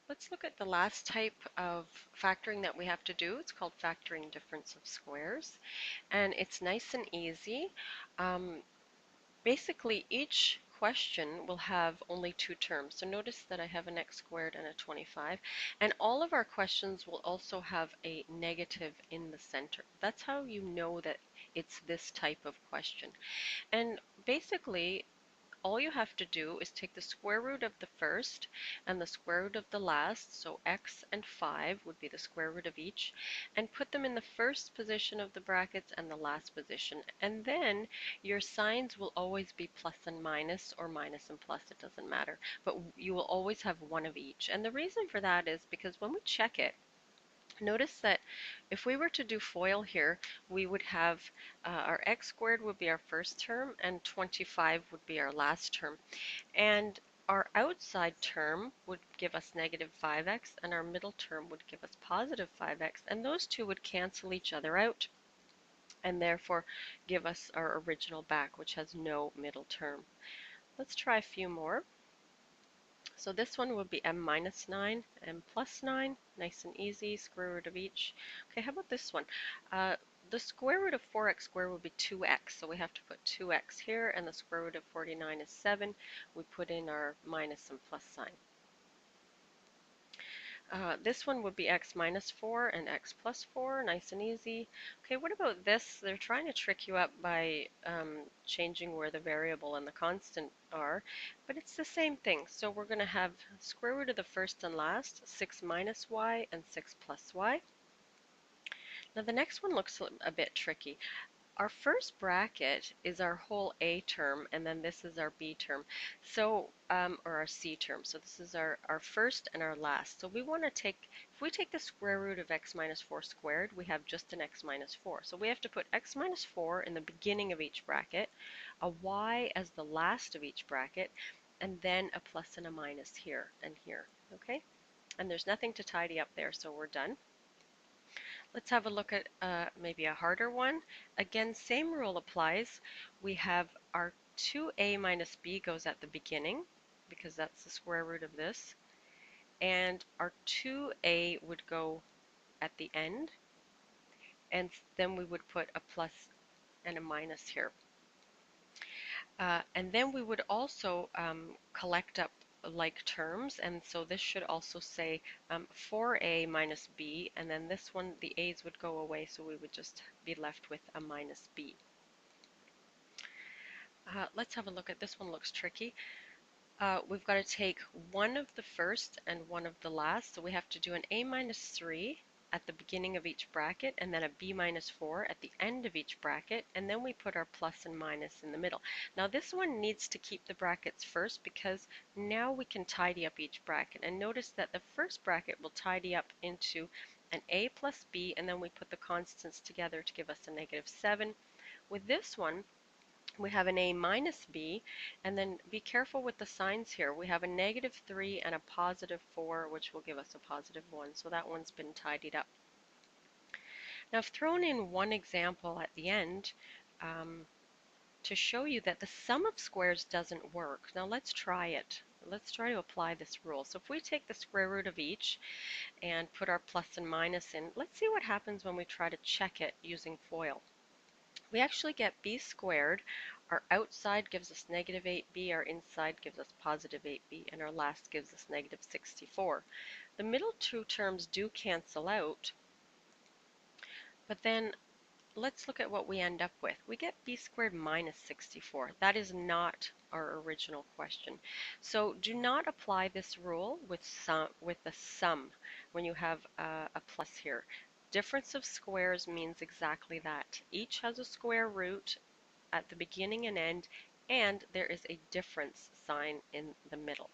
Let's look at the last type of factoring that we have to do. It's called factoring difference of squares, and it's nice and easy. Um, Basically, each question will have only two terms. So notice that I have an x squared and a 25, and all of our questions will also have a negative in the center. That's how you know that it's this type of question. And basically, all you have to do is take the square root of the first and the square root of the last, so x and 5 would be the square root of each, and put them in the first position of the brackets and the last position. And then your signs will always be plus and minus, or minus and plus, it doesn't matter. But you will always have one of each. And the reason for that is because when we check it, notice that if we were to do FOIL here, we would have our x squared would be our first term and 25 would be our last term. And our outside term would give us negative 5x and our middle term would give us positive 5x, and those two would cancel each other out and therefore give us our original back, which has no middle term. Let's try a few more. So this one would be m minus 9, m plus 9, nice and easy, square root of each. Okay, how about this one? The square root of 4x squared would be 2x, so we have to put 2x here, and the square root of 49 is 7. We put in our minus and plus sign. This one would be x minus 4 and x plus 4, nice and easy. Okay, what about this? They're trying to trick you up by changing where the variable and the constant are, but it's the same thing. So we're going to have square root of the first and last, 6 minus y and 6 plus y. Now the next one looks a bit tricky. Our first bracket is our whole A term, and then this is our B term, so or our C term. So this is our first and our last. So we want to take, if we take the square root of x minus 4 squared, we have just an x minus 4. So we have to put x minus 4 in the beginning of each bracket, a y as the last of each bracket, and then a plus and a minus here and here. Okay? And there's nothing to tidy up there, so we're done. Let's have a look at maybe a harder one. Again, same rule applies. We have our 2a minus b goes at the beginning because that's the square root of this. And our 2a would go at the end. And then we would put a plus and a minus here. And then we would also collect up like terms, and so this should also say 4a minus b, and then this one, the a's would go away, so we would just be left with a minus b. Let's have a look at this one. Looks tricky. We've got to take one of the first and one of the last, so we have to do an a minus 3 at the beginning of each bracket, and then a b minus 4 at the end of each bracket, and then we put our plus and minus in the middle. Now this one needs to keep the brackets first because now we can tidy up each bracket, and notice that the first bracket will tidy up into an a plus b, and then we put the constants together to give us a negative 7. With this one, we have an a minus b, and then be careful with the signs here. We have a negative 3 and a positive 4, which will give us a positive 1, so that one's been tidied up. Now I've thrown in one example at the end to show you that the sum of squares doesn't work. Now let's try it. Let's try to apply this rule. So if we take the square root of each and put our plus and minus in, let's see what happens when we try to check it using FOIL. We actually get b squared. Our outside gives us negative 8b, our inside gives us positive 8b, and our last gives us negative 64. The middle two terms do cancel out, but then let's look at what we end up with. We get b squared minus 64. That is not our original question. So do not apply this rule with the sum when you have a plus here. Difference of squares means exactly that. Each has a square root at the beginning and end, and there is a difference sign in the middle.